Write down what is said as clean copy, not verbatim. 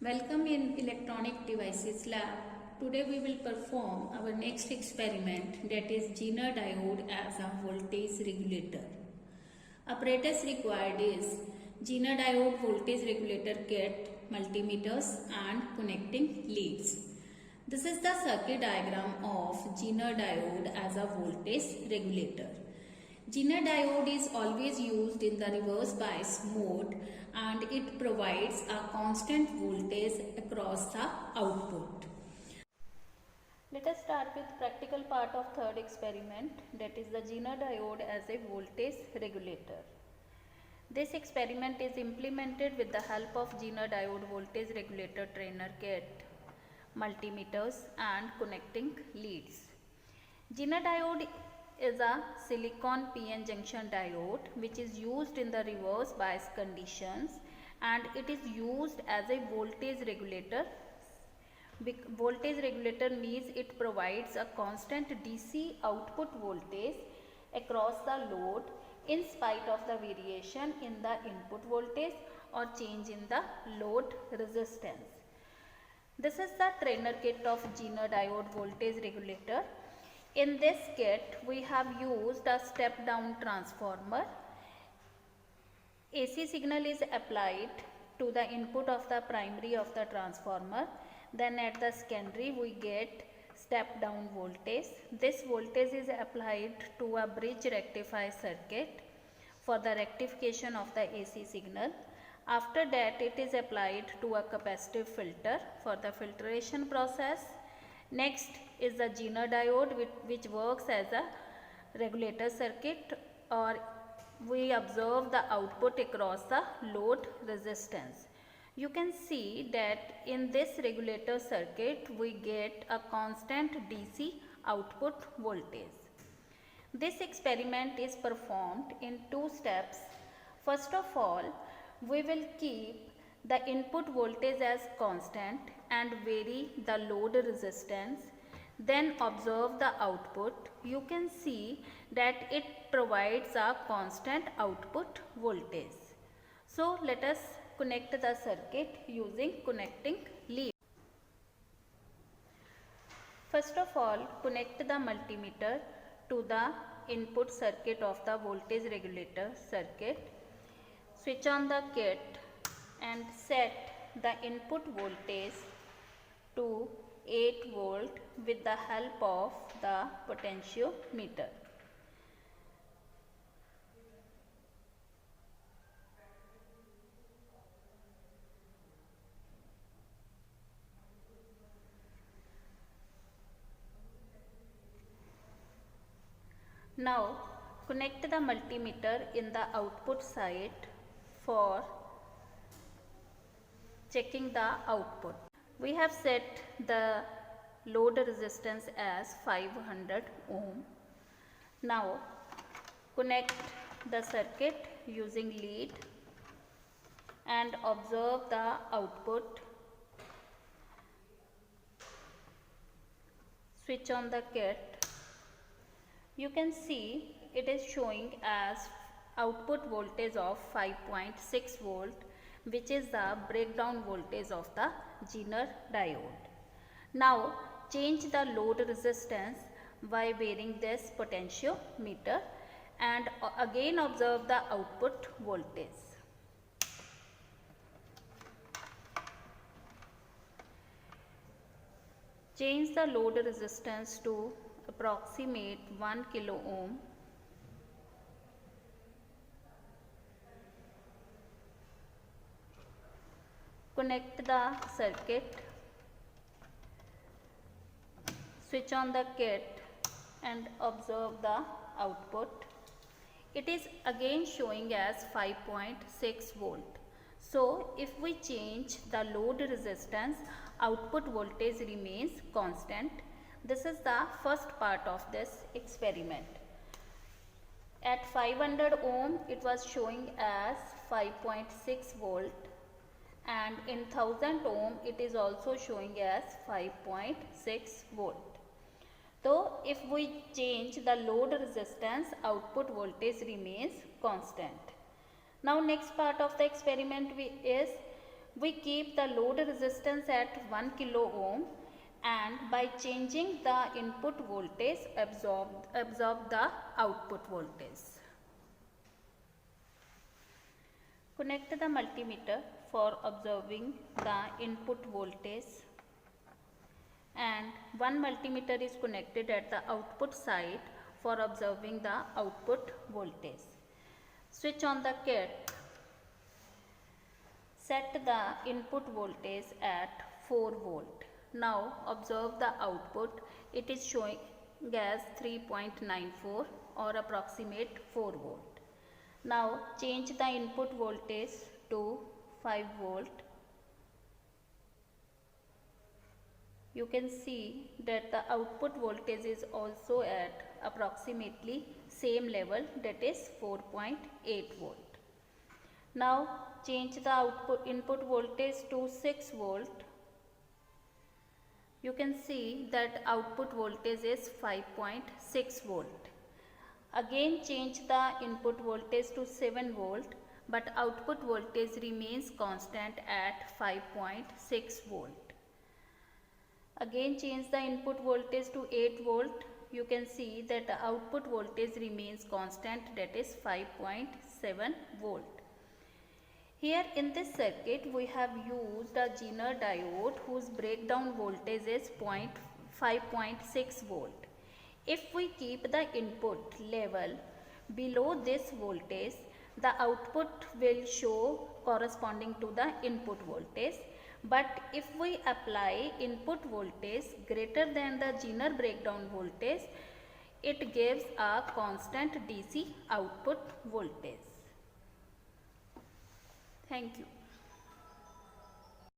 Welcome in Electronic Devices Lab. Today we will perform our next experiment, that is Zener diode as a voltage regulator. Apparatus required is Zener diode voltage regulator kit, multimeters and connecting leads. This is the circuit diagram of Zener diode as a voltage regulator. Zener diode is always used in the reverse bias mode and it provides a constant voltage across the output. Let us start with practical part of third experiment, that is the Zener diode as a voltage regulator. This experiment is implemented with the help of Zener diode voltage regulator trainer kit, multimeters and connecting leads. Zener diode is a silicon PN junction diode which is used in the reverse bias conditions and it is used as a voltage regulator. Voltage regulator means it provides a constant DC output voltage across the load in spite of the variation in the input voltage or change in the load resistance. This is the trainer kit of Zener diode voltage regulator. In this kit, we have used a step down transformer. AC signal is applied to the input of the primary of the transformer. Then at the secondary, we get step down voltage. This voltage is applied to a bridge rectifier circuit for the rectification of the AC signal. After that, it is applied to a capacitive filter for the filtration process. Next is the Zener diode which works as a regulator circuit, or we observe the output across the load resistance. You can see that in this regulator circuit we get a constant DC output voltage. This experiment is performed in two steps. First of all, we will keep the input voltage as constant and vary the load resistance. Then observe the output. You can see that it provides a constant output voltage. So let us connect the circuit using connecting lead. First of all, connect the multimeter to the input circuit of the voltage regulator circuit. Switch on the kit and set the input voltage to 8 volt with the help of the potentiometer. Now connect the multimeter in the output side for checking the output. We have set the load resistance as 500 ohm. Now connect the circuit using lead and observe the output. Switch on the kit. You can see it is showing as output voltage of 5.6 volt, which is the breakdown voltage of the Zener diode. Now change the load resistance by varying this potentiometer and again observe the output voltage. Change the load resistance to approximate 1 kilo ohm. Connect the circuit, switch on the kit and observe the output. It is again showing as 5.6 volt. So if we change the load resistance, output voltage remains constant. This is the first part of this experiment. At 500 ohm it was showing as 5.6 volt. And in 1000 ohm it is also showing as 5.6 volt. So if we change the load resistance, output voltage remains constant. Now next part of the experiment is we keep the load resistance at 1 kilo ohm, and by changing the input voltage absorb the output voltage. Connect the multimeter for observing the input voltage, and one multimeter is connected at the output side for observing the output voltage. Switch on the kit. Set the input voltage at 4 volt. Now observe the output. It is showing as 3.94 or approximate 4 volt. Now change the input voltage to 5 volt. You can see that the output voltage is also at approximately same level, that is 4.8 volt. Now change the input voltage to 6 volt. You can see that output voltage is 5.6 volt. Again change the input voltage to 7 volt, but output voltage remains constant at 5.6 volt. Again change the input voltage to 8 volt. You can see that the output voltage remains constant, that is 5.7 volt. Here in this circuit we have used a Zener diode whose breakdown voltage is 5.6 volt. If we keep the input level below this voltage, the output will show corresponding to the input voltage. But if we apply input voltage greater than the Zener breakdown voltage, it gives a constant DC output voltage. Thank you.